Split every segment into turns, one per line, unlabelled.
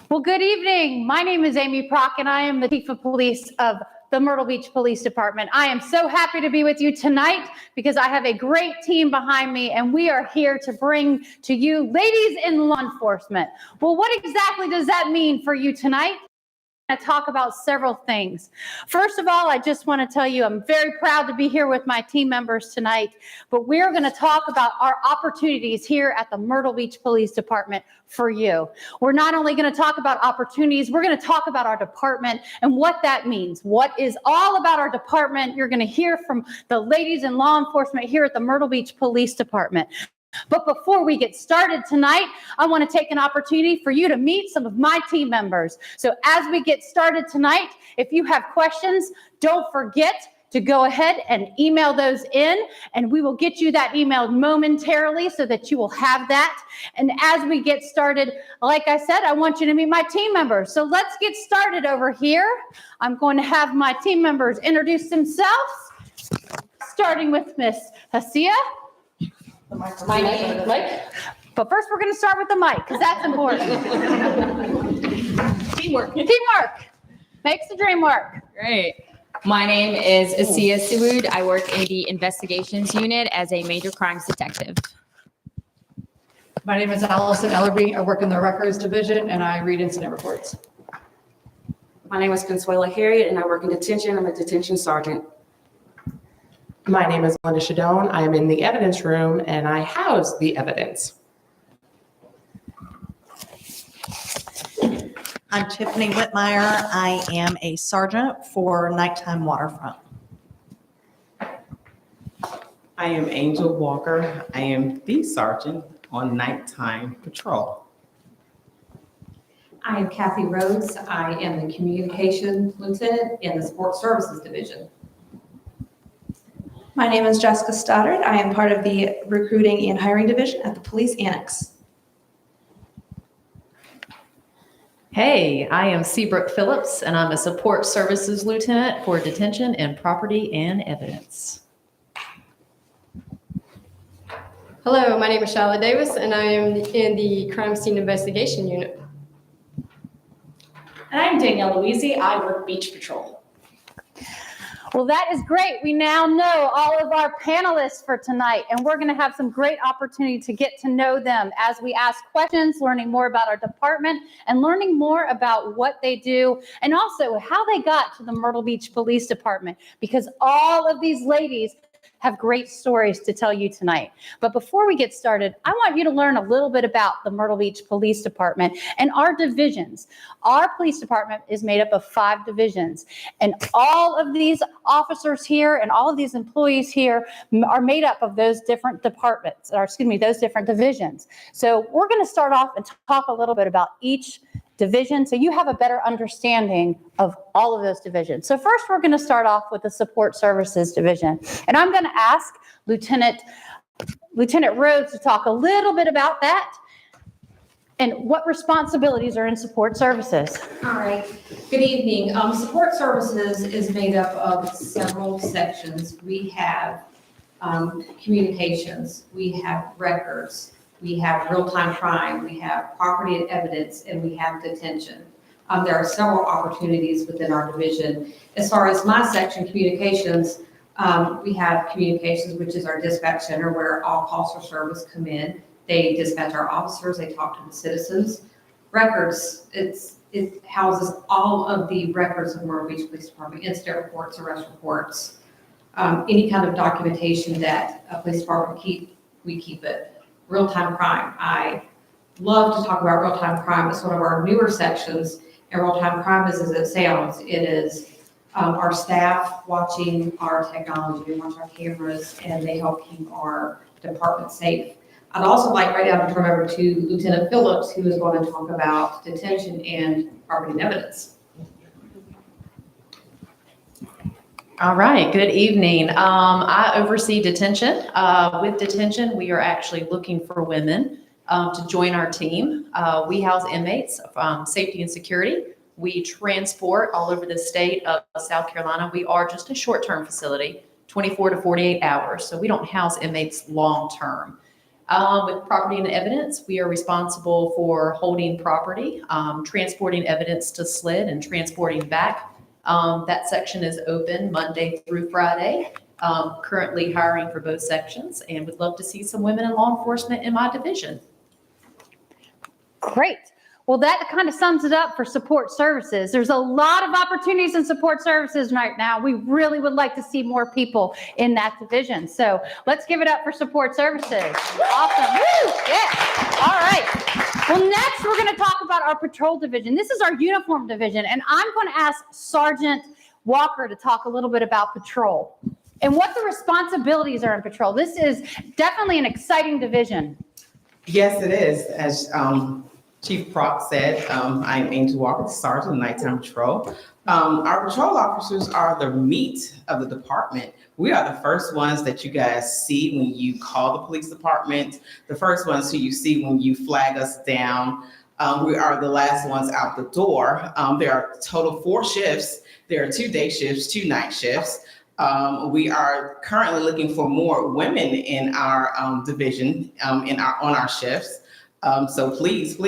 Well, good evening. My name is Amy Prock, and I am the Chief of Police of the Myrtle Beach Police Department. I am so happy to be with you tonight because I have a great team behind me, and we are here to bring to you ladies in law enforcement. Well, what exactly does that mean for you tonight? I talk about several things. First of all, I just want to tell you I'm very proud to be here with my team members tonight, but we're going to talk about our opportunities here at the Myrtle Beach Police Department for you. We're not only going to talk about opportunities, we're going to talk about our department and what that means. What is all about our department? You're going to hear from the ladies in law enforcement here at the Myrtle Beach Police Department. But before we get started tonight, I want to take an opportunity for you to meet some of my team members. So as we get started tonight, if you have questions, don't forget to go ahead and email those in, and we will get you that email momentarily so that you will have that. And as we get started, like I said, I want you to meet my team members. So let's get started over here. I'm going to have my team members introduce themselves, starting with Miss Hasia.
My name is Mike.
But first, we're going to start with the mic because that's important.
Teamwork.
Teamwork makes the dream work.
Great. My name is Asiya Sawood. I work in the investigations unit as a major crimes detective.
My name is Allison Ellerby. I work in the records division and I read incident reports.
My name is Consuela Harriet and I work in detention. I'm a detention sergeant.
My name is Linda Shadone. I am in the evidence room and I house the evidence.
I'm Tiffany Whitmire. I am a sergeant for Nighttime Waterfront.
I am Angel Walker. I am the sergeant on nighttime patrol.
I am Kathy Rhodes. I am the communication lieutenant in the support services division.
My name is Jessica Stoddard. I am part of the recruiting and hiring division at the police annex.
Hey, I am Seabrook Phillips, and I'm a support services lieutenant for detention and property and evidence.
Hello, my name is Charlotte Davis, and I am in the crime scene investigation unit.
And I'm Danielle Louisi. I work beach patrol.
Well, that is great. We now know all of our panelists for tonight, and we're going to have some great opportunity to get to know them as we ask questions, learning more about our department and learning more about what they do and also how they got to the Myrtle Beach Police Department, because all of these ladies have great stories to tell you tonight. But before we get started, I want you to learn a little bit about the Myrtle Beach Police Department and our divisions. Our police department is made up of 5 divisions, and all of these officers here and all of these employees here are made up of those different departments, or excuse me, those different divisions. So we're going to start off and talk a little bit about each division so you have a better understanding of all of those divisions. So first, we're going to start off with the support services division. And I'm going to ask Lieutenant Rhodes to talk a little bit about that and what responsibilities are in support services.
All right. Good evening. Support services is made up of several sections. We have communications, we have records, we have real-time crime, we have property and evidence, and we have detention. There are several opportunities within our division. As far as my section, communications, we have communications, which is our dispatch center where all calls for service come in. They dispatch our officers, they talk to the citizens. Records, it houses all of the records of Myrtle Beach Police Department, incident reports, arrest reports, any kind of documentation that a police department we keep it. Real-time crime. I love to talk about real-time crime. It's one of our newer sections, and real-time crime is as it sounds. It is our staff watching our technology, and watch our cameras, and they help keep our department safe. I'd also like right now to turn over to Lieutenant Phillips, who is going to talk about detention and property and evidence.
All right, good evening. I oversee detention. With detention, we are actually looking for women to join our team. We house inmates from safety and security. We transport all over the state of South Carolina. We are just a short-term facility, 24 to 48 hours, so we don't house inmates long-term. With property and evidence, we are responsible for holding property, transporting evidence to SLID and transporting back. That section is open Monday through Friday. Currently hiring for both sections and would love to see some women in law enforcement in my division.
Great. Well, that kind of sums it up for support services. There's a lot of opportunities in support services right now. We really would like to see more people in that division. So let's give it up for support services. Awesome. Woo! Yeah. All right. Well, next we're going to talk about our patrol division. This is our uniform division, and I'm going to ask Sergeant Walker to talk a little bit about patrol and what the responsibilities are in patrol. This is definitely an exciting division.
Yes, it is. As Chief Proc said, I'm Angel Walker, Sergeant, Nighttime Patrol. Our patrol officers are the meat of the department. We are the first ones that you guys see when you call the police department, the first ones who you see when you flag us down. We are the last ones out the door. There are total 4 shifts. There are 2 day shifts, 2 night shifts. We are currently looking for more women in our division, on our shifts. So please,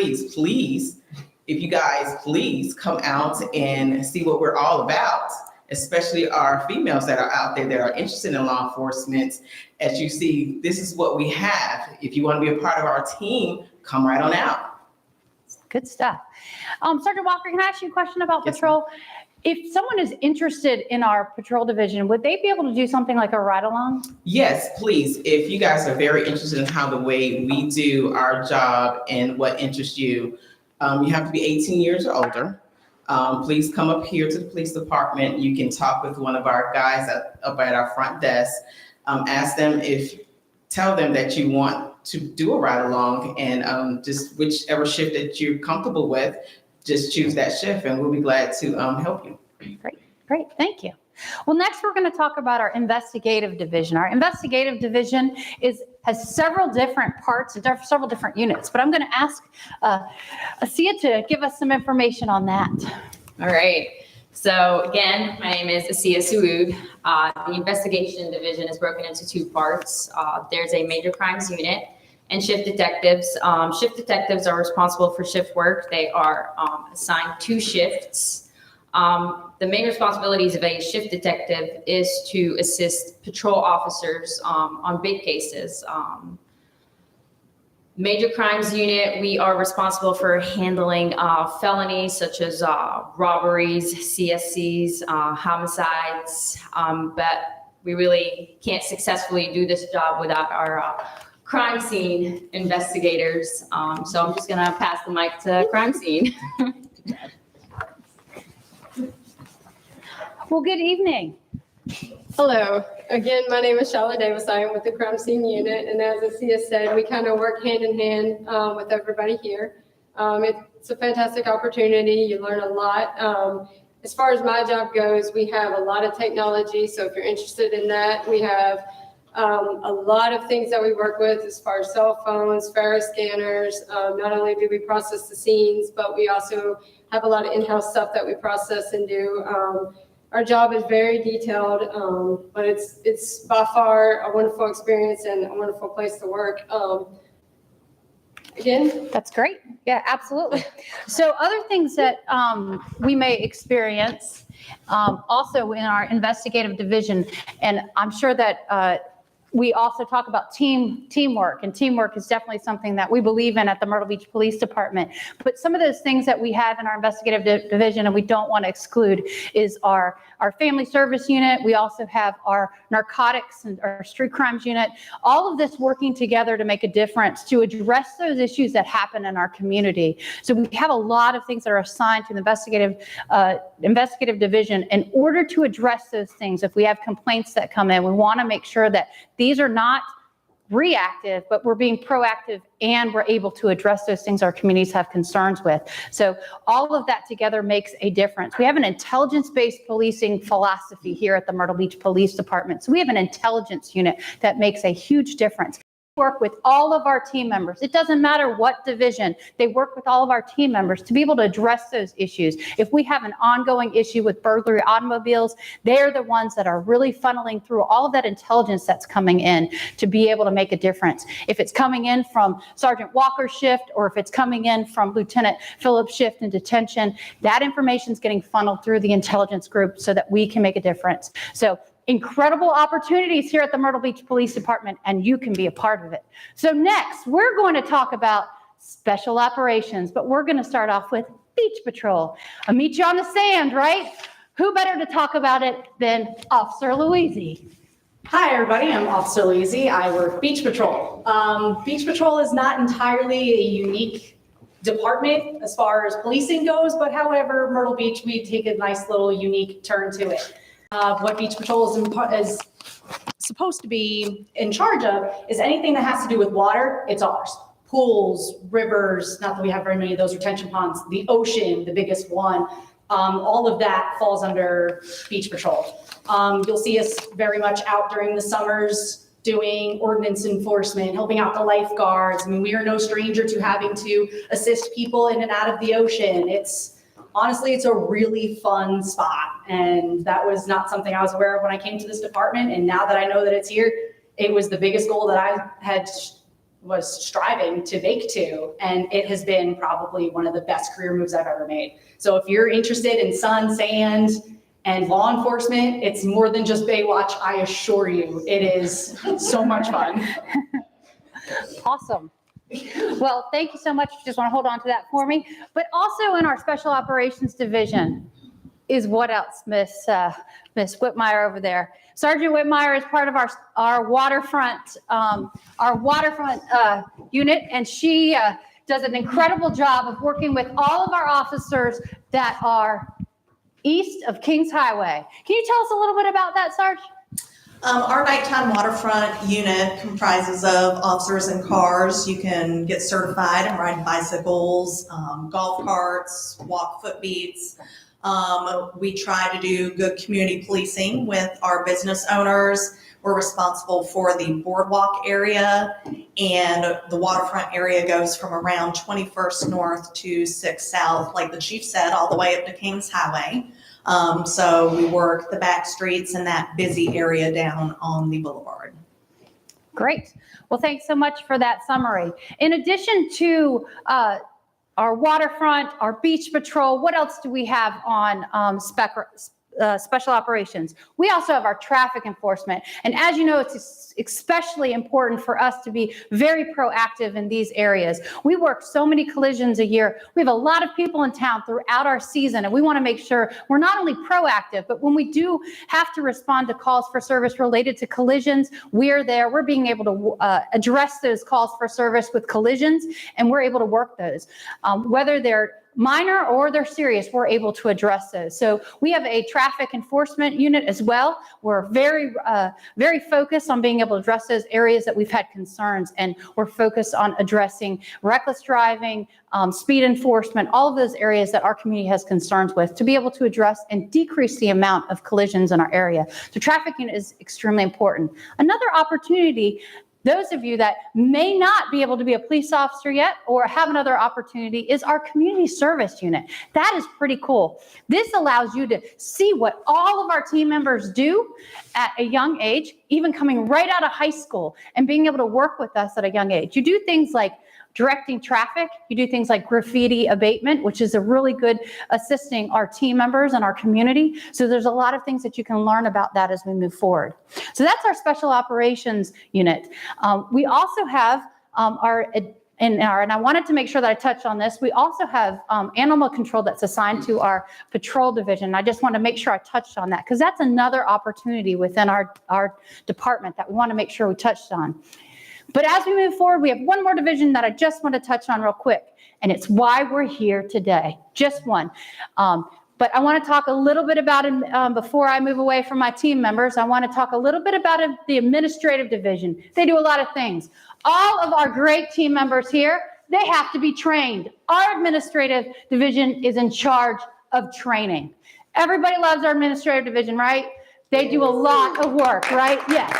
if you guys please come out and see what we're all about, especially our females that are out there that are interested in law enforcement. As you see, this is what we have. If you want to be a part of our team, come right on out.
Good stuff. Sergeant Walker, can I ask you a question about
Yes,
patrol? If someone is interested in our patrol division, would they be able to do something like a ride-along?
Yes, please. If you guys are very interested in how the way we do our job and what interests you, you have to be 18 years or older. Please come up here to the police department. You can talk with one of our guys up at our front desk. Tell them that you want to do a ride-along, and just whichever shift that you're comfortable with, just choose that shift and we'll be glad to help you.
Great, thank you. Well, next we're going to talk about our investigative division. Our investigative division has several different parts and several different units, but I'm going to ask Asia to give us some information on that.
All right. So again, my name is Asia Sawood. The investigation division is broken into 2 parts. There's a major crimes unit and shift detectives. Shift detectives are responsible for shift work. They are assigned 2 shifts. The main responsibilities of a shift detective is to assist patrol officers on big cases. Major crimes unit, we are responsible for handling felonies such as robberies, CSCs, homicides, but we really can't successfully do this job without our crime scene investigators. So I'm just gonna pass the mic to crime scene.
Well, good evening.
Hello. Again, my name is Charlotte Davis. I am with the crime scene unit. And as Asia said, we kind of work hand in hand with everybody here. It's a fantastic opportunity. You learn a lot. As far as my job goes, we have a lot of technology. So if you're interested in that, we have a lot of things that we work with as far as cell phones, FARA scanners. Not only do we process the scenes, but we also have a lot of in-house stuff that we process and do. Our job is very detailed, but it's by far a wonderful experience and a wonderful place to work. Again,
That's great. Yeah, absolutely. So other things that we may experience also in our investigative division, and I'm sure that we also talk about teamwork, and teamwork is definitely something that we believe in at the Myrtle Beach Police Department. But some of those things that we have in our investigative division and we don't want to exclude is our family service unit. We also have our narcotics and our street crimes unit. All of this working together to make a difference to address those issues that happen in our community. So we have a lot of things that are assigned to the investigative division in order to address those things. If we have complaints that come in, we want to make sure that these are not reactive, but we're being proactive and we're able to address those things our communities have concerns with. So all of that together makes a difference. We have an intelligence-based policing philosophy here at the Myrtle Beach Police Department. So we have an intelligence unit that makes a huge difference. work with all of our team members. It doesn't matter what division, they work with all of our team members to be able to address those issues. If we have an ongoing issue with burglary automobiles, they're the ones that are really funneling through all of that intelligence that's coming in to be able to make a difference. If it's coming in from Sergeant Walker's shift, or if it's coming in from Lieutenant Phillips' shift in detention, that information is getting funneled through the intelligence group so that we can make a difference. So incredible opportunities here at the Myrtle Beach Police Department, and you can be a part of it. So next, we're going to talk about special operations, but we're going to start off with Beach Patrol. I'll meet you on the sand, right? Who better to talk about it than Officer Louise?
Hi, everybody. I'm Officer Louise. I work Beach Patrol. Beach Patrol is not entirely a unique department as far as policing goes, but however, Myrtle Beach, we take a nice little unique turn to it. What Beach Patrol is supposed to be in charge of is anything that has to do with water, it's ours. Pools, rivers, not that we have very many of those, retention ponds, the ocean, the biggest one, all of that falls under Beach Patrol. You'll see us very much out during the summers doing ordinance enforcement, helping out the lifeguards. I mean, we are no stranger to having to assist people in and out of the ocean. Honestly, it's a really fun spot, and that was not something I was aware of when I came to this department, and now that I know that it's here, it was the biggest goal that I was striving to make to, and it has been probably one of the best career moves I've ever made. So if you're interested in sun, sand, and law enforcement, it's more than just Baywatch, I assure you. It is so much fun.
Awesome. Well, thank you so much. Just want to hold on to that for me. But also in our Special Operations Division is what else, Miss Whitmire over there. Sergeant Whitmire is part of our waterfront unit, and she does an incredible job of working with all of our officers that are east of Kings Highway. Can you tell us a little bit about that, Sarge?
Our nighttime waterfront unit comprises of officers in cars. You can get certified and ride bicycles, golf carts, walk foot beats. We try to do good community policing with our business owners. We're responsible for the boardwalk area, and the waterfront area goes from around 21st North to 6th South, like the chief said, all the way up to Kings Highway. So we work the back streets and that busy area down on the boulevard.
Great. Well, thanks so much for that summary. In addition to our waterfront, our beach patrol, what else do we have on special operations? We also have our traffic enforcement. And as you know, it's especially important for us to be very proactive in these areas. We work so many collisions a year. We have a lot of people in town throughout our season, and we want to make sure we're not only proactive, but when we do have to respond to calls for service related to collisions, we're there. We're being able to address those calls for service with collisions, and we're able to work those. Whether they're minor or they're serious, we're able to address those. So we have a traffic enforcement unit as well. We're very focused on being able to address those areas that we've had concerns, and we're focused on addressing reckless driving, speed enforcement, all of those areas that our community has concerns with, to be able to address and decrease the amount of collisions in our area. So traffic unit is extremely important. Another opportunity, those of you that may not be able to be a police officer yet or have another opportunity, is our community service unit. That is pretty cool. This allows you to see what all of our team members do at a young age, even coming right out of high school and being able to work with us at a young age. You do things like directing traffic. You do things like graffiti abatement, which is a really good assisting our team members and our community. So there's a lot of things that you can learn about that as we move forward. So that's our special operations unit. We also have and I wanted to make sure that I touched on this. We also have animal control that's assigned to our patrol division. I just want to make sure I touched on that, because that's another opportunity within our department that we want to make sure we touched on. But as we move forward, we have one more division that I just want to touch on real quick, and it's why we're here today. Just one. But I want to talk a little bit about it before I move away from my team members. I want to talk a little bit about the administrative division. They do a lot of things. All of our great team members here, they have to be trained. Our administrative division is in charge of training. Everybody loves our administrative division, right? They do a lot of work, right? Yes,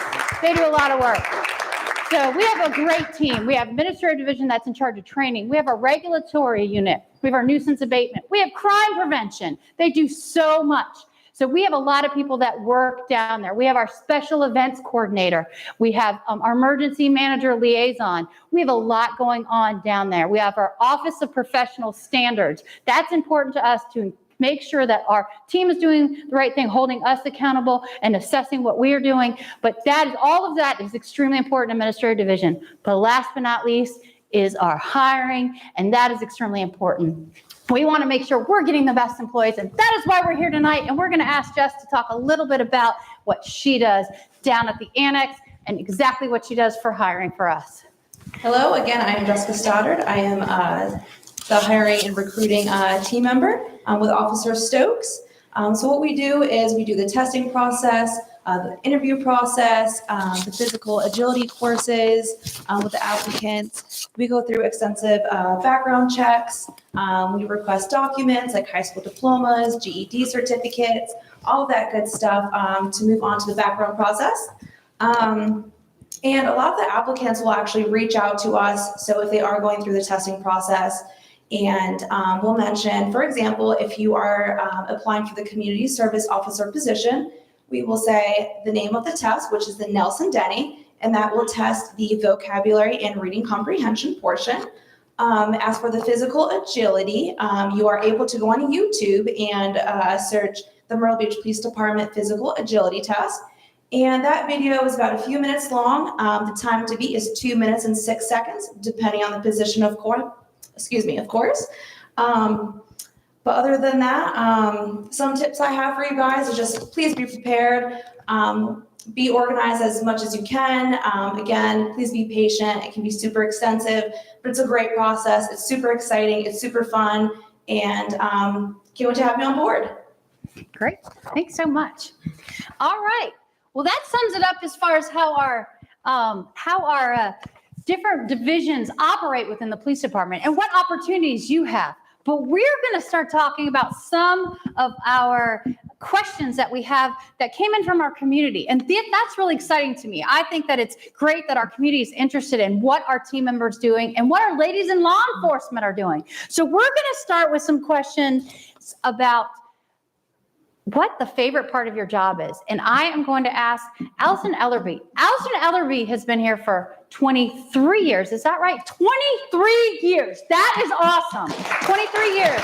they do a lot of work. So we have a great team. We have administrative division that's in charge of training. We have our regulatory unit. We have our nuisance abatement. We have crime prevention. They do so much. So we have a lot of people that work down there. We have our special events coordinator. We have our emergency manager liaison. We have a lot going on down there. We have our Office of Professional Standards. That's important to us to make sure that our team is doing the right thing, holding us accountable and assessing what we are doing. But that is, all of that is extremely important in administrative division. But last but not least is our hiring, and that is extremely important. We want to make sure we're getting the best employees, and that is why we're here tonight. And we're going to ask Jess to talk a little bit about what she does down at the annex and exactly what she does for hiring for us.
Hello, again, I am Jessica Stoddard. I am the hiring and recruiting team member with Officer Stokes. So what we do is we do the testing process, the interview process, the physical agility courses with the applicants. We go through extensive background checks. We request documents like high school diplomas, GED certificates, all of that good stuff to move on to the background process. And a lot of the applicants will actually reach out to us. So if they are going through the testing process, and we'll mention, for example, if you are applying for the community service officer position, we will say the name of the test, which is the Nelson Denny, and that will test the vocabulary and reading comprehension portion. As for the physical agility, you are able to go on YouTube and search the Myrtle Beach Police Department physical agility test. And that video is about a few minutes long. The time to beat is 2 minutes and 6 seconds, depending on the position, of course. But other than that, some tips I have for you guys is just please be prepared. Be organized as much as you can. Again, please be patient. It can be super extensive, but it's a great process. It's super exciting. It's super fun. And can't wait to have me on board.
Great. Thanks so much. All right. Well, that sums it up as far as how our different divisions operate within the police department and what opportunities you have. But we're going to start talking about some of our questions that we have that came in from our community. And that's really exciting to me. I think that it's great that our community is interested in what our team members are doing and what our ladies in law enforcement are doing. So we're going to start with some questions about what the favorite part of your job is. And I am going to ask Allison Ellerby. Allison Ellerby has been here for 23 years. Is that right? 23 years. That is awesome. 23 years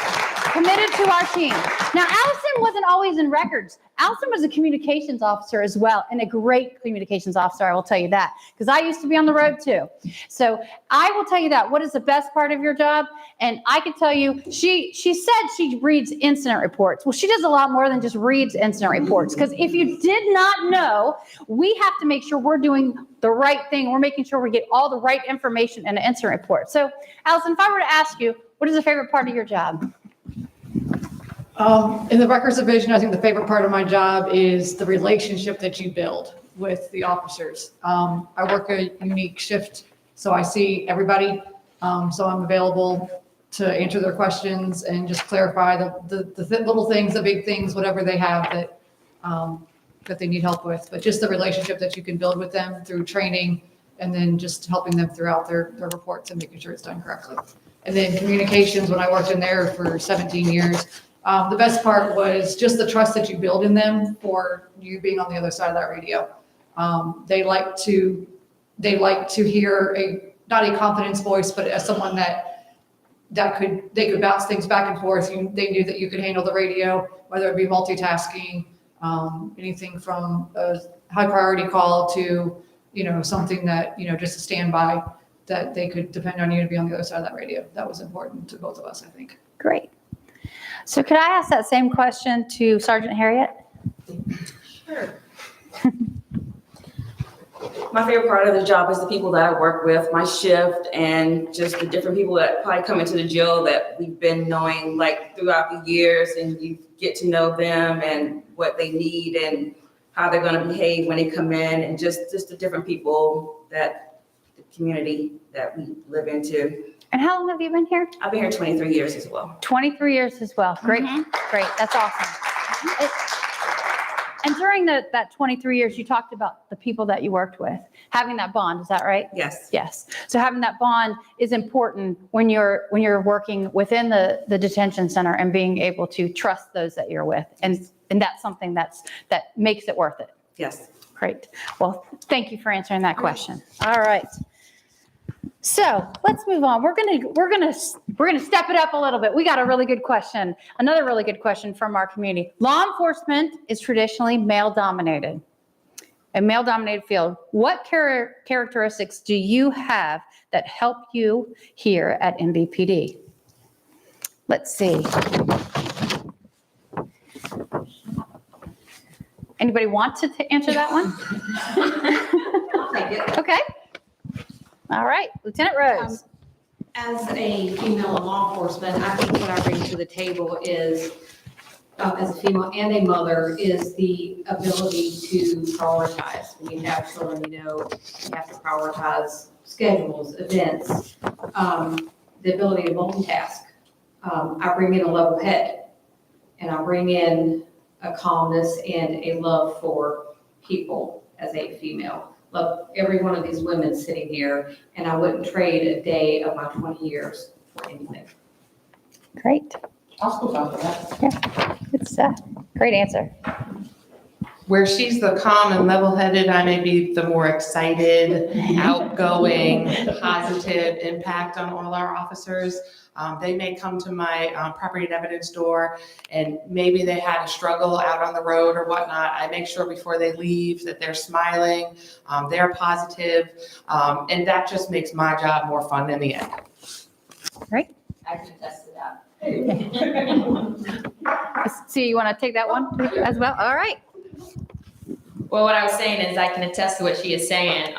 committed to our team. Now, Allison wasn't always in records. Allison was a communications officer as well, and a great communications officer, I will tell you that, because I used to be on the road too. So I will tell you that. What is the best part of your job? And I can tell you, she said she reads incident reports. Well, she does a lot more than just reads incident reports, because if you did not know, we have to make sure we're doing the right thing. We're making sure we get all the right information in an incident report. So, Allison, if I were to ask you, what is the favorite part of your job?
In the records division, I think the favorite part of my job is the relationship that you build with the officers. I work a unique shift, so I see everybody. So I'm available to answer their questions and just clarify the little things, the big things, whatever they have that they need help with. But just the relationship that you can build with them through training and then just helping them throughout their reports and making sure it's done correctly. And then communications, when I worked in there for 17 years, the best part was just the trust that you build in them for you being on the other side of that radio. They like to hear not a confidence voice, but as someone they could bounce things back and forth. They knew that you could handle the radio, whether it be multitasking, anything from a high priority call to, something that, just a standby, that they could depend on you to be on the other side of that radio. That was important to both of us, I think.
Great. So could I ask that same question to Sergeant Harriet?
Sure. My favorite part of the job is the people that I work with, my shift, and just the different people that probably come into the jail that we've been knowing like throughout the years, and you get to know them and what they need and how they're going to behave when they come in, and just the different people that the community that we live into.
And how long have you been here?
I've been here 23 years as well.
23 years as well. Great, great. That's awesome. And during that 23 years, you talked about the people that you worked with, having that bond, is that right?
Yes.
Yes. So having that bond is important when you're working within the detention center and being able to trust those that you're with. And that's something that makes it worth it.
Yes.
Great. Well, thank you for answering that question. All right. So let's move on. We're gonna step it up a little bit. We got a really good question. Another really good question from our community. Law enforcement is traditionally male-dominated, a male-dominated field. What characteristics do you have that help you here at MBPD? Let's see. Anybody want to answer that one?
I'll take it.
Okay. All right, Lieutenant Rose.
As a female in law enforcement, I think what I bring to the table is, as a female and a mother, is the ability to prioritize. When you have children, you know, you have to prioritize schedules, events, the ability to multitask. I bring in a level head, and I bring in a calmness and a love for people as a female. Love every one of these women sitting here, and I wouldn't trade a day of my 20 years for anything.
Great.
I'll speak off of that.
Yeah, good stuff. Great answer.
Where she's the calm and level-headed, I may be the more excited, outgoing, positive impact on all our officers. They may come to my property and evidence door, and maybe they had a struggle out on the road or whatnot. I make sure before they leave that they're smiling, they're positive, and that just makes my job more fun in the end.
Great.
I can attest to that.
So you want to take that one as well? All right.
Well, what I was saying is I can attest to what she is saying.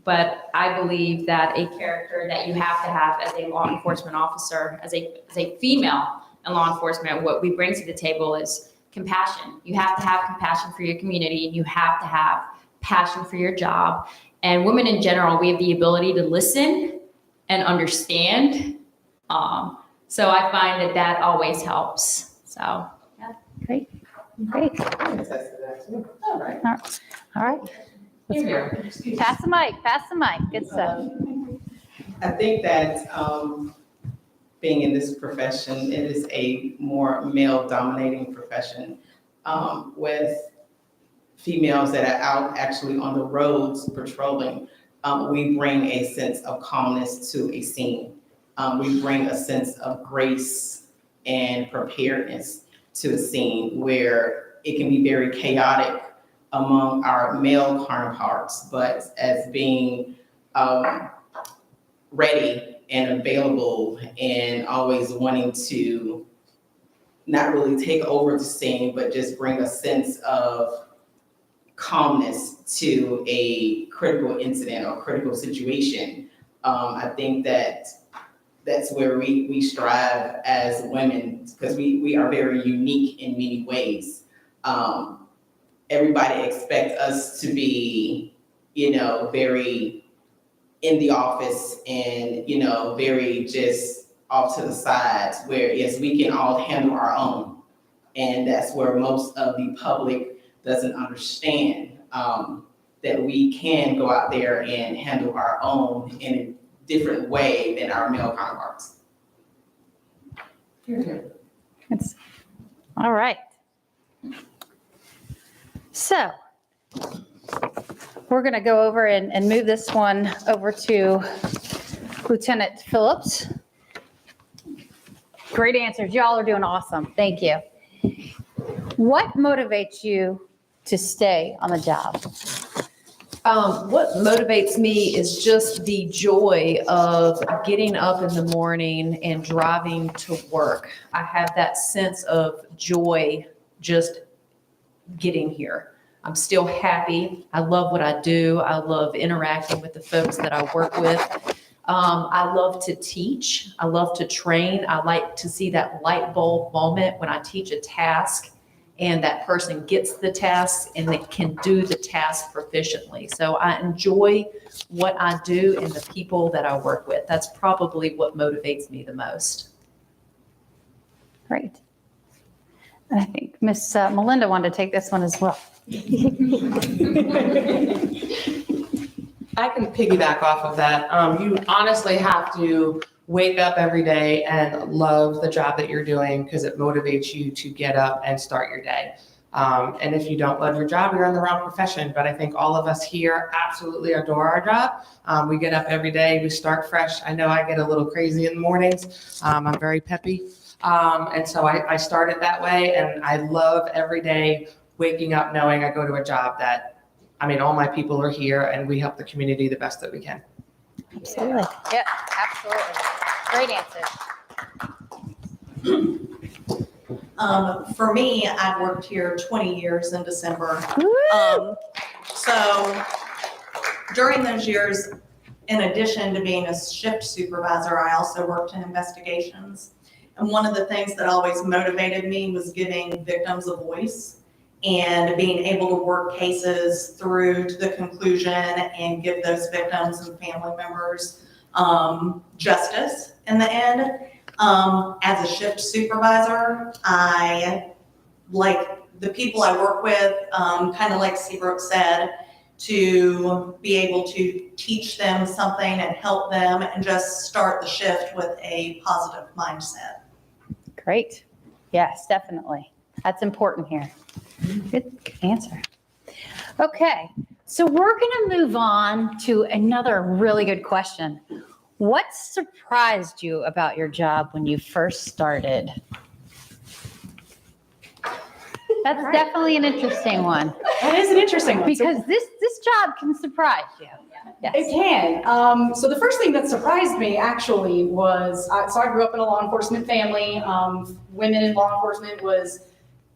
But I believe that a character that you have to have as a law enforcement officer, as a female in law enforcement, what we bring to the table is compassion. You have to have compassion for your community, and you have to have passion for your job. And women in general, we have the ability to listen and understand. So I find that always helps. So, yeah.
Great. Great.
All right.
All right.
Here.
Pass the mic. Good stuff.
I think that being in this profession, it is a more male-dominating profession with females that are out actually on the roads patrolling. We bring a sense of calmness to a scene. We bring a sense of grace and preparedness to a scene where it can be very chaotic among our male counterparts, but as being ready and available and always wanting to not really take over the scene, but just bring a sense of calmness to a critical incident or critical situation. I think that's where we strive as women, because we are very unique in many ways. Everybody expects us to be, very in the office and, very just off to the sides, where yes, we can all handle our own. And that's where most of the public doesn't understand that we can go out there and handle our own in a different way than our male counterparts.
It's, all right. So we're going to go over and move this one over to Lieutenant Phillips. Great answers. Y'all are doing awesome. Thank you. What motivates you to stay on the job?
What motivates me is just the joy of getting up in the morning and driving to work. I have that sense of joy just getting here. I'm still happy. I love what I do. I love interacting with the folks that I work with. I love to teach. I love to train. I like to see that light bulb moment when I teach a task and that person gets the task and they can do the task proficiently. So I enjoy what I do and the people that I work with. That's probably what motivates me the most.
Great. I think Miss Melinda wanted to take this one as well.
I can piggyback off of that. You honestly have to wake up every day and love the job that you're doing because it motivates you to get up and start your day. And if you don't love your job, you're in the wrong profession. But I think all of us here absolutely adore our job. We get up every day, we start fresh. I know I get a little crazy in the mornings. I'm very peppy. And so I started that way, and I love every day waking up knowing I go to a job that, I mean, all my people are here and we help the community the best that we can.
Absolutely. Yeah, absolutely. Great answer.
For me, I've worked here 20 years in December. So during those years, in addition to being a shift supervisor, I also worked in investigations. And one of the things that always motivated me was giving victims a voice and being able to work cases through to the conclusion and give those victims and family members justice in the end. As a shift supervisor, I like the people I work with, kind of like Seabrook said, to be able to teach them something and help them and just start the shift with a positive mindset.
Great. Yes, definitely. That's important here. Good answer. Okay, so we're going to move on to another really good question. What surprised you about your job when you first started? That's definitely an interesting one.
That is an interesting one.
Because this job can surprise you. Yes.
It can. So the first thing that surprised me actually was, so I grew up in a law enforcement family. Women in law enforcement was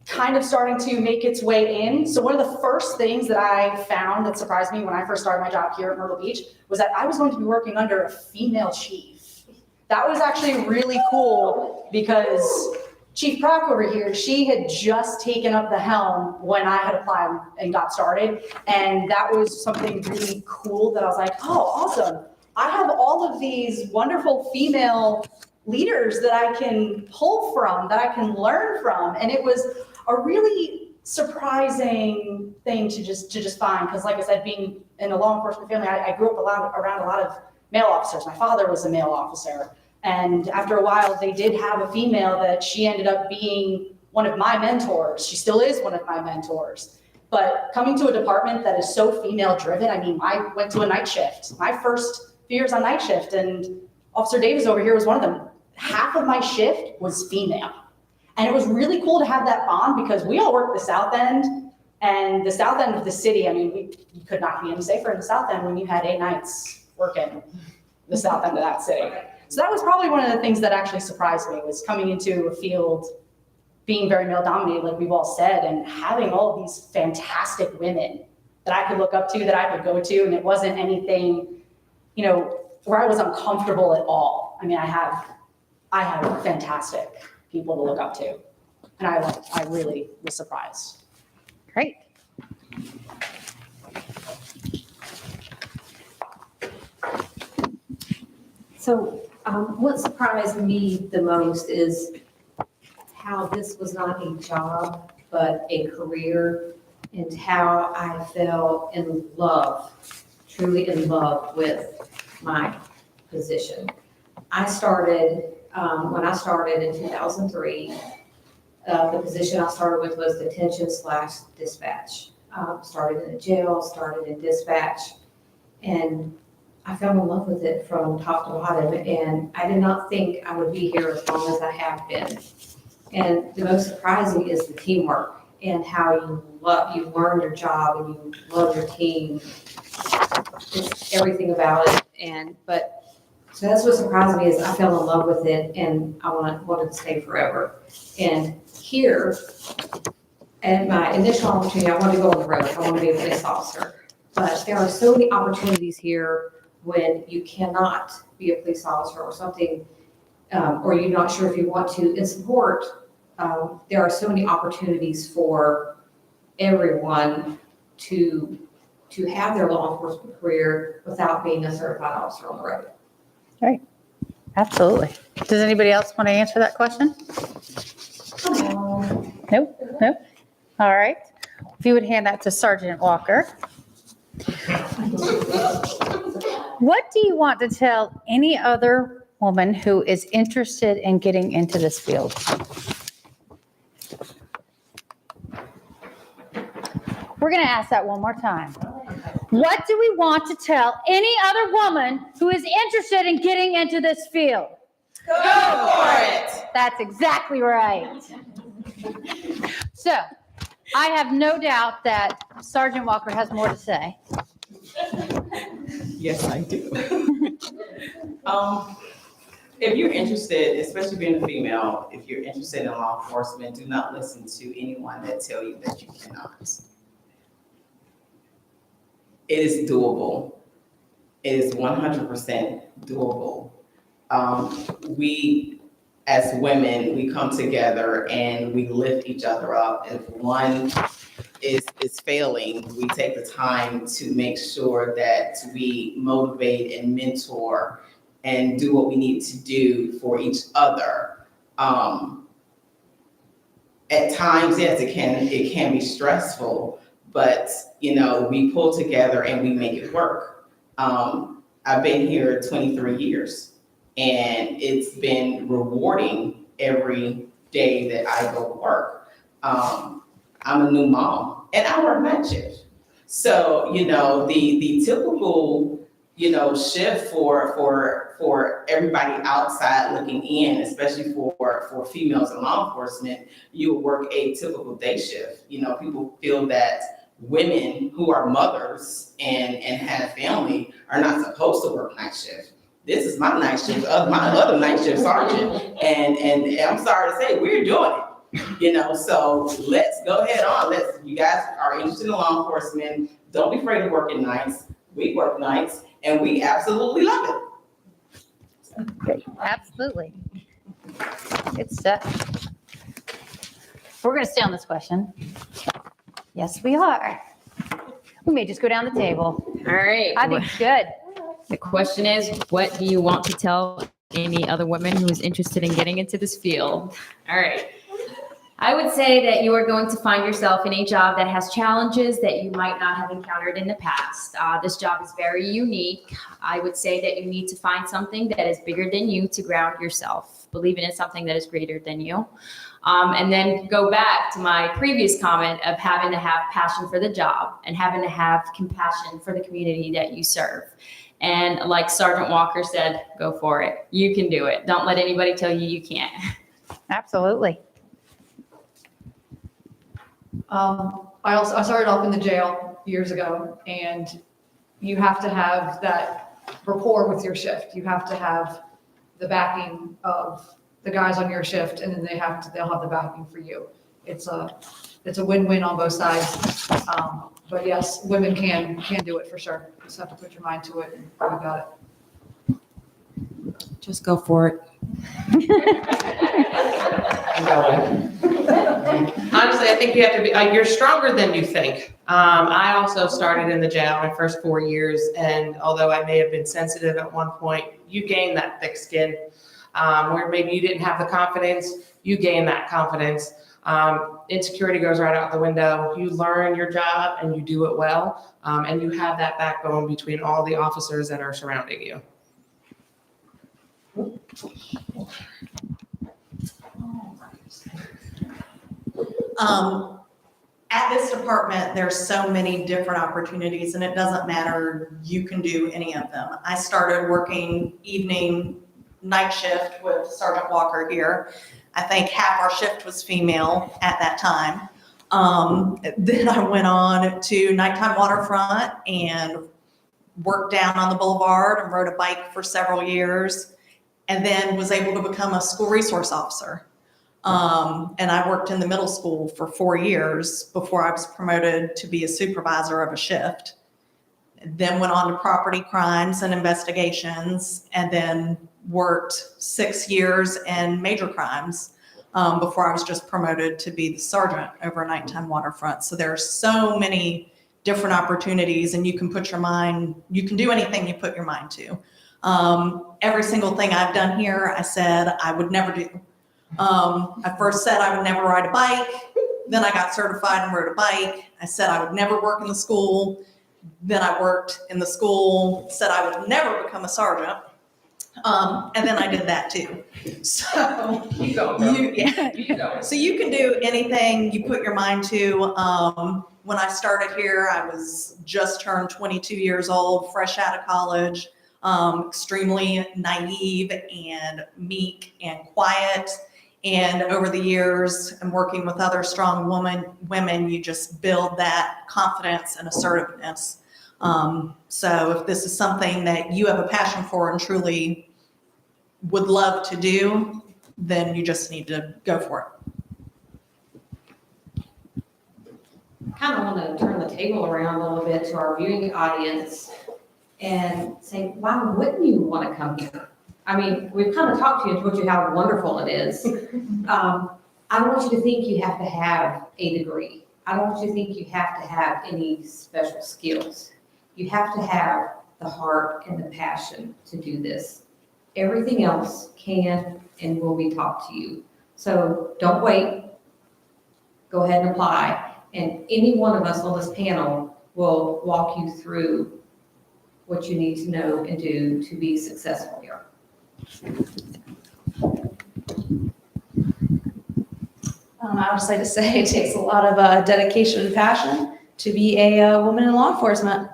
kind of starting to make its way in. So one of the first things that I found that surprised me when I first started my job here at Myrtle Beach was that I was going to be working under a female chief. That was actually really cool because Chief Proc over here, she had just taken up the helm when I had applied and got started. And that was something really cool that I was like, oh, awesome. I have all of these wonderful female leaders that I can pull from, that I can learn from. And it was a really surprising thing to just find. Because like I said, being in a law enforcement family, I grew up around a lot of male officers. My father was a male officer. And after a while, they did have a female that she ended up being one of my mentors. She still is one of my mentors. But coming to a department that is so female driven, I mean, I went to a night shift. My first few years on night shift, and Officer Davis over here was one of them. Half of my shift was female. And it was really cool to have that bond because we all work the South End, and the South End of the city, I mean, you could not be any safer in the South End when you had 8 nights working the South End of that city. So that was probably one of the things that actually surprised me, was coming into a field being very male dominated, like we've all said, and having all of these fantastic women that I could look up to, that I could go to, and it wasn't anything, where I was uncomfortable at all. I mean, I have fantastic people to look up to, and I really was surprised.
Great.
So what surprised me the most is how this was not a job, but a career, and how I fell in love, truly in love with my position. I started, when I started in 2003, the position I started with was detention/dispatch. Started in the jail, started in dispatch, and I fell in love with it from top to bottom, and I did not think I would be here as long as I have been. And the most surprising is the teamwork and how you learn your job and you love your team. It's everything about it. So that's what surprised me, is I fell in love with it and I wanted to stay forever. And here, at my initial opportunity, I wanted to go on the road. I want to be a police officer. But there are so many opportunities here when you cannot be a police officer or something, or you're not sure if you want to. In support, there are so many opportunities for everyone to have their law enforcement career without being a certified officer on the road.
Right. Absolutely. Does anybody else want to answer that question? Nope, nope. All right. If you would hand that to Sergeant Walker. What do you want to tell any other woman who is interested in getting into this field? We're going to ask that one more time. What do we want to tell any other woman who is interested in getting into this field?
Go for it.
That's exactly right. So, I have no doubt that Sergeant Walker has more to say.
Yes, I do. If you're interested, especially being a female, if you're interested in law enforcement, do not listen to anyone that tell you that you cannot. It is doable. It is 100% doable. We, as women, we come together and we lift each other up. If one is failing, we take the time to make sure that we motivate and mentor and do what we need to do for each other. At times, yes, it can be stressful, but we pull together and we make it work. I've been here 23 years, and it's been rewarding every day that I go to work. I'm a new mom, and I work night shift. So, the typical, shift for everybody outside looking in, especially for females in law enforcement, you will work a typical day shift. People feel that women who are mothers and have family are not supposed to work night shift. This is my night shift, my other night shift sergeant, and I'm sorry to say, we're doing it. So let's go ahead on. You guys are interested in law enforcement, don't be afraid of working nights. We work nights, and we absolutely love it.
Great. Absolutely. Good stuff. We're going to stay on this question. Yes, we are. We may just go down the table.
All right.
I think it's good.
The question is, what do you want to tell any other woman who is interested in getting into this field? All right. I would say that you are going to find yourself in a job that has challenges that you might not have encountered in the past. This job is very unique. I would say that you need to find something that is bigger than you to ground yourself. Believe in something that is greater than you. And then go back to my previous comment of having to have passion for the job and having to have compassion for the community that you serve. And like Sergeant Walker said, go for it. You can do it. Don't let anybody tell you you can't.
Absolutely.
I started off in the jail years ago, and you have to have that rapport with your shift. You have to have the backing of the guys on your shift, and then they'll have the backing for you. It's a win-win on both sides. But yes, women can do it for sure. You just have to put your mind to it, and you got it.
Just go for it.
Honestly, I think you have to be, you're stronger than you think. I also started in the jail my first 4 years, and although I may have been sensitive at one point, you gain that thick skin. Where maybe you didn't have the confidence, you gain that confidence. Insecurity goes right out the window. You learn your job and you do it well, and you have that backbone between all the officers that are surrounding you.
At this department, there's so many different opportunities, and it doesn't matter, you can do any of them. I started working night shift with Sergeant Walker here. I think half our shift was female at that time. Then I went on to nighttime waterfront and worked down on the boulevard and rode a bike for several years, and then was able to become a school resource officer. And I worked in the middle school for 4 years before I was promoted to be a supervisor of a shift. Then went on to property crimes and investigations, and then worked 6 years in major crimes before I was just promoted to be the sergeant over nighttime waterfront. So there are so many different opportunities, and you can do anything you put your mind to. Every single thing I've done here, I said I would never do. I first said I would never ride a bike. Then I got certified and rode a bike. I said I would never work in the school. Then I worked in the school, said I would never become a sergeant. And then I did that too. So
You go, bro.
yeah.
You go.
So you can do anything you put your mind to. When I started here, I was just turned 22 years old, fresh out of college, extremely naive and meek and quiet. And over the years and working with other strong women, you just build that confidence and assertiveness. So if this is something that you have a passion for and truly would love to do, then you just need to go for it.
Kind of want to turn the table around a little bit to our viewing audience and say, why wouldn't you want to come here? I mean, we've kind of talked to you and told you how wonderful it is. I don't want you to think you have to have a degree. I don't want you to think you have to have any special skills. You have to have the heart and the passion to do this. Everything else can and will be taught to you. So don't wait. Go ahead and apply. And any one of us on this panel will walk you through what you need to know and do to be successful here.
I would just like to say it takes a lot of dedication and passion to be a woman in law enforcement.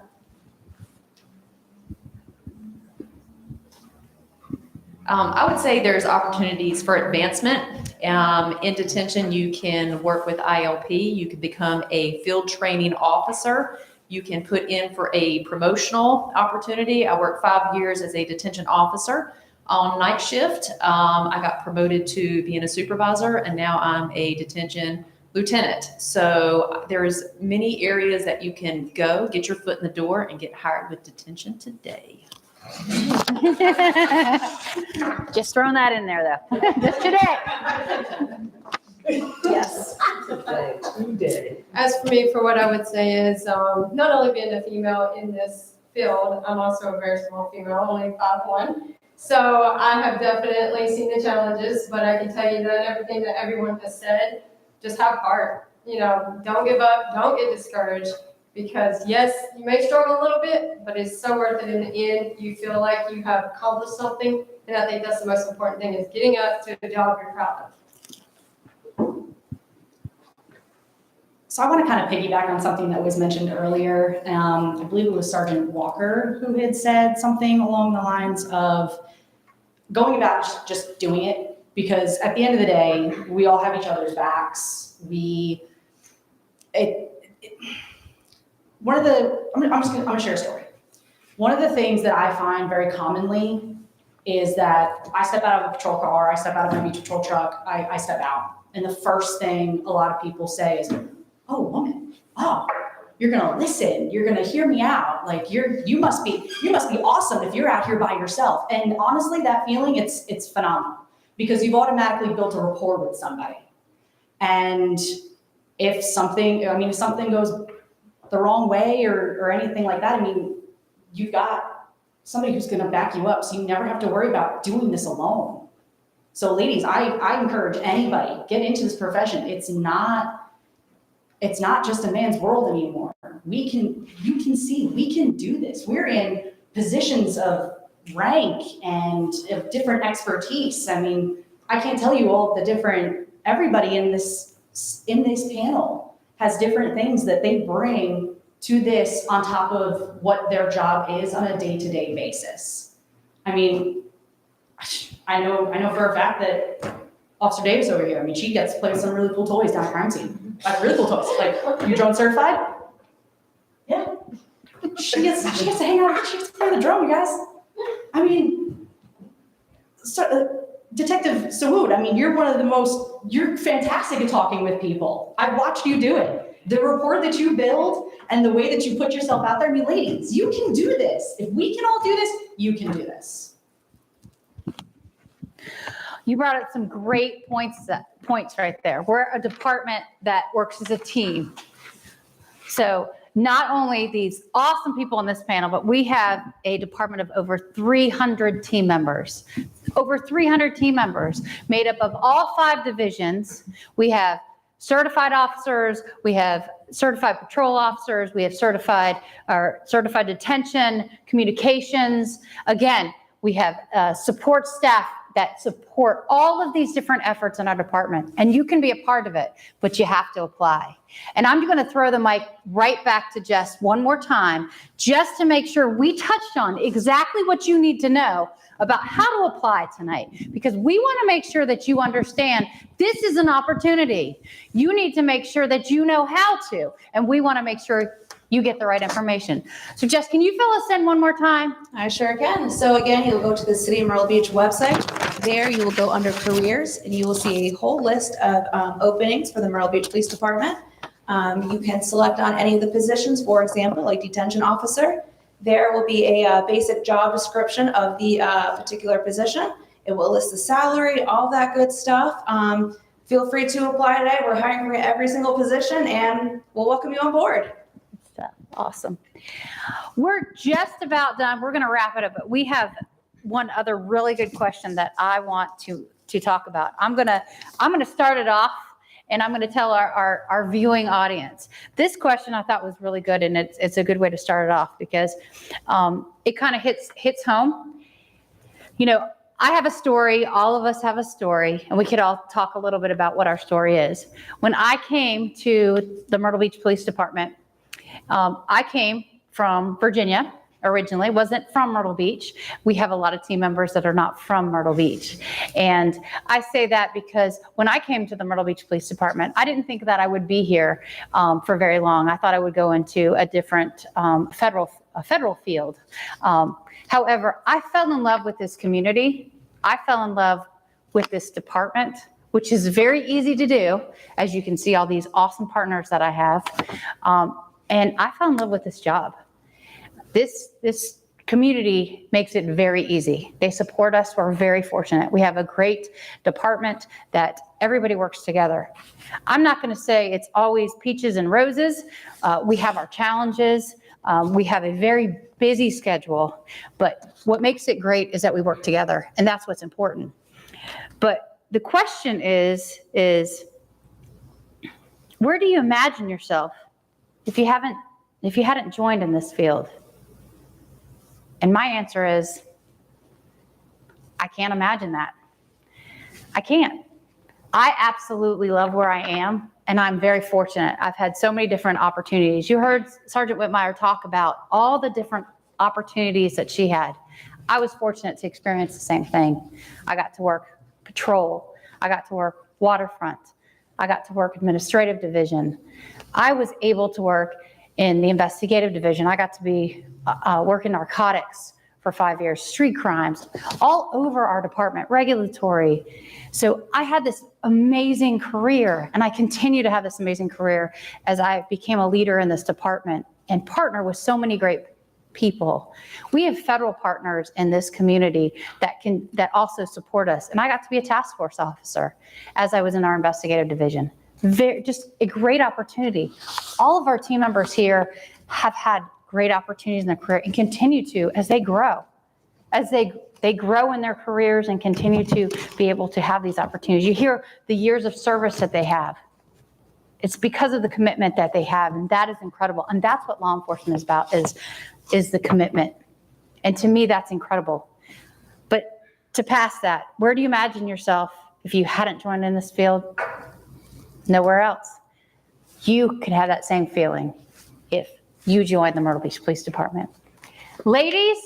I would say there's opportunities for advancement. In detention, you can work with ILP. You can become a field training officer. You can put in for a promotional opportunity. I worked 5 years as a detention officer on night shift. I got promoted to being a supervisor, and now I'm a detention lieutenant. So there's many areas that you can go, get your foot in the door, and get hired with detention today.
Just throwing that in there though. Just today.
Yes.
As for me, for what I would say is, not only being a female in this field, I'm also a very small female, only 5'1". So I have definitely seen the challenges, but I can tell you that everything that everyone has said, just have heart. You know, don't give up, don't get discouraged, because yes, you may struggle a little bit, but it's so worth it in the end. You feel like you have accomplished something, and I think that's the most important thing, is getting up to a job you're proud of.
So I want to kind of piggyback on something that was mentioned earlier. I believe it was Sergeant Walker who had said something along the lines of going about just doing it, because at the end of the day, we all have each other's backs. I'm gonna share a story. One of the things that I find very commonly is that I step out of a patrol car, I step out of my beach patrol truck, I step out. And the first thing a lot of people say is, oh, woman, oh, you're gonna listen, you're gonna hear me out. Like you must be awesome if you're out here by yourself. And honestly, that feeling, it's phenomenal, because you've automatically built a rapport with somebody. And if something goes the wrong way or anything like that, I mean, you've got somebody who's gonna back you up, so you never have to worry about doing this alone. So ladies, I encourage anybody, get into this profession. It's not just a man's world anymore. You can see, we can do this. We're in positions of rank and of different expertise. I mean, I can't tell you all the everybody in this panel has different things that they bring to this on top of what their job is on a day-to-day basis. I mean, I know for a fact that Officer Davis over here, I mean, she gets to play with some really cool toys down at crime scene. Like really cool toys. Like, you drone certified? Yeah. She gets to hang out, she gets to play the drone, you guys. I mean, Detective Sawood, I mean, you're fantastic at talking with people. I've watched you do it. The rapport that you build and the way that you put yourself out there, I mean, ladies, you can do this. If we can all do this, you can do this.
You brought up some great points right there. We're a department that works as a team. So not only these awesome people on this panel, but we have a department of over 300 team members. Over 300 team members made up of all 5 divisions. We have certified officers, we have certified patrol officers, we have certified detention, communications. Again, we have support staff that support all of these different efforts in our department. And you can be a part of it, but you have to apply. And I'm going to throw the mic right back to Jess one more time, just to make sure we touched on exactly what you need to know about how to apply tonight, because we want to make sure that you understand this is an opportunity. You need to make sure that you know how to, and we want to make sure you get the right information. So Jess, can you fill us in one more time?
I sure can. So again, you'll go to the City of Myrtle Beach website. There you will go under careers and you will see a whole list of openings for the Myrtle Beach Police Department. You can select on any of the positions, for example, like detention officer. There will be a basic job description of the particular position. It will list the salary, all that good stuff. Feel free to apply today. We're hiring for every single position and we'll welcome you on board.
Awesome. We're just about done. We're going to wrap it up, but we have one other really good question that I want to talk about. I'm going to start it off, and I'm going to tell our viewing audience. This question I thought was really good, and it's a good way to start it off because it kind of hits home. You know, I have a story. All of us have a story, and we could all talk a little bit about what our story is. When I came to the Myrtle Beach Police Department, I came from Virginia originally, wasn't from Myrtle Beach. We have a lot of team members that are not from Myrtle Beach. And I say that because when I came to the Myrtle Beach Police Department, I didn't think that I would be here for very long. I thought I would go into a different federal field. However, I fell in love with this community. I fell in love with this department, which is very easy to do. As you can see, all these awesome partners that I have. And I fell in love with this job. This community makes it very easy. They support us. We're very fortunate. We have a great department that everybody works together. I'm not going to say it's always peaches and roses. We have our challenges. We have a very busy schedule. But what makes it great is that we work together, and that's what's important. But the question is where do you imagine yourself if you hadn't joined in this field? And my answer is, I can't imagine that. I can't. I absolutely love where I am, and I'm very fortunate. I've had so many different opportunities. You heard Sergeant Whitmire talk about all the different opportunities that she had. I was fortunate to experience the same thing. I got to work patrol. I got to work waterfront. I got to work administrative division. I was able to work in the investigative division. I got to be working narcotics for 5 years, street crimes, all over our department, regulatory. So I had this amazing career, and I continue to have this amazing career as I became a leader in this department and partner with so many great people. We have federal partners in this community that also support us. And I got to be a task force officer as I was in our investigative division. Just a great opportunity. All of our team members here have had great opportunities in their career and continue to as they grow. As they grow in their careers and continue to be able to have these opportunities. You hear the years of service that they have. It's because of the commitment that they have, and that is incredible. And that's what law enforcement is about, is the commitment. And to me, that's incredible. But to pass that, where do you imagine yourself if you hadn't joined in this field? Nowhere else. You could have that same feeling if you joined the Myrtle Beach Police Department. Ladies,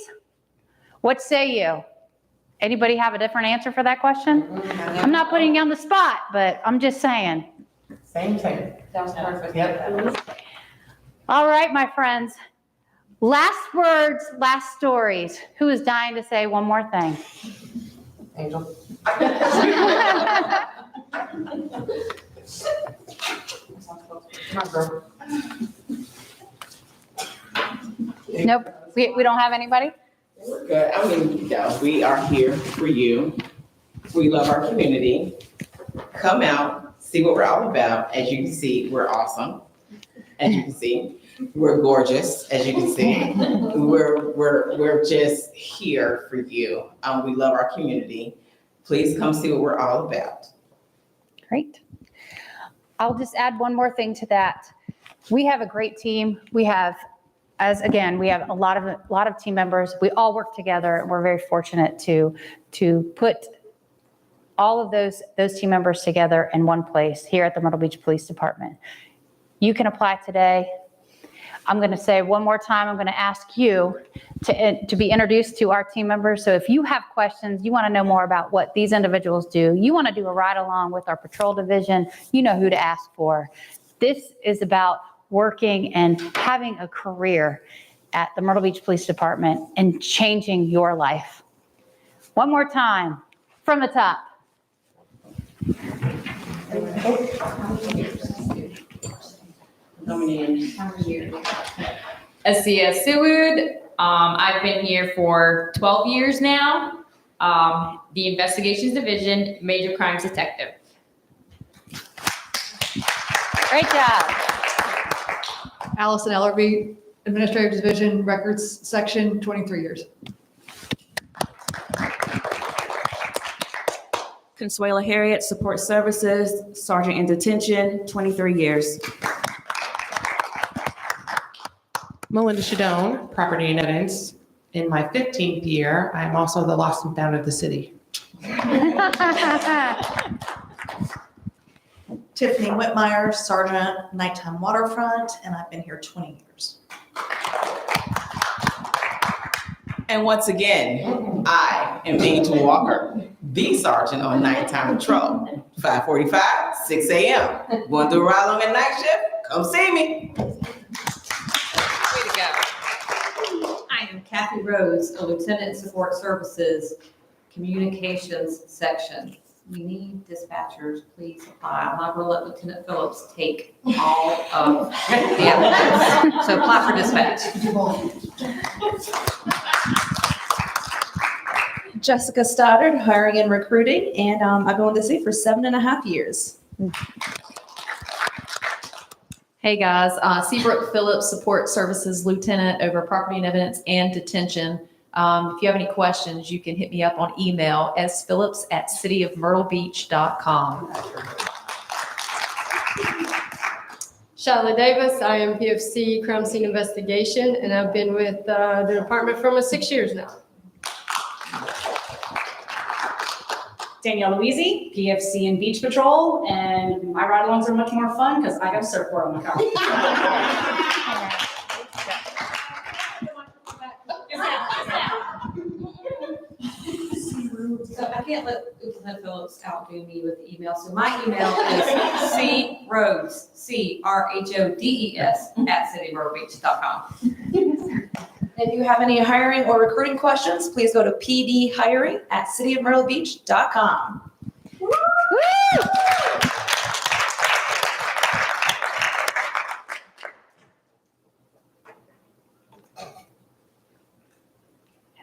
what say you? Anybody have a different answer for that question? I'm not putting you on the spot, but I'm just saying.
Same thing.
Sounds perfect.
Yep.
All right, my friends. Last words, last stories. Who is dying to say one more thing?
Angel.
Nope, we don't have anybody?
We're good. I mean, you know, we are here for you. We love our community. Come out, see what we're all about. As you can see, we're awesome. As you can see. We're gorgeous, as you can see. We're just here for you. We love our community. Please come see what we're all about.
Great. I'll just add one more thing to that. We have a great team. We have a lot of team members. We all work together, and we're very fortunate to put all of those team members together in one place here at the Myrtle Beach Police Department. You can apply today. I'm going to say one more time, I'm going to ask you to be introduced to our team members. So if you have questions, you want to know more about what these individuals do, you want to do a ride along with our patrol division, you know who to ask for. This is about working and having a career at the Myrtle Beach Police Department and changing your life. One more time, from the top.
Asiya Suwood. I've been here for 12 years now. The Investigations Division, Major Crimes Detective.
Great job.
Allison Ellerby, Administrative Division, Records Section, 23 years.
Consuela Harriet, Support Services, Sergeant in Detention, 23 years.
Melinda Shadone, Property and Evidence. In my 15th year, I am also the lost and found of the city.
Tiffany Whitmire, Sergeant, Nighttime Waterfront, and I've been here 20 years.
And once again, I am Angel Walker, the sergeant on nighttime patrol. 5:45, 6 a.m. Going through a ride along at night shift? Come see me.
Way to go.
I am Kathy Rose, a Lieutenant Support Services Communications Section. We need dispatchers, please apply. I'm not going to let Lieutenant Phillips take all of the applicants. So apply for dispatch.
Jessica Stoddard, hiring and recruiting, and I've been with the city for 7.5 years.
Hey guys, Seabrook Phillips, Support Services Lieutenant over Property and Evidence and Detention. If you have any questions, you can hit me up on email sphillips@cityofmyrtlebeach.com.
Charlotte Davis, I am PFC Crime Scene Investigation, and I've been with the department for almost 6 years now.
Danielle Louisi, PFC and Beach Patrol, and my ride-alongs are much more fun because I got a surfboard on my car.
So I can't let Lieutenant Phillips outdo me with the email. So my email is crhodes, CRHODES @citymyrtlebeach.com.
If you have any hiring or recruiting questions, please go to pdhiring@cityofmyrtlebeach.com.
Woo!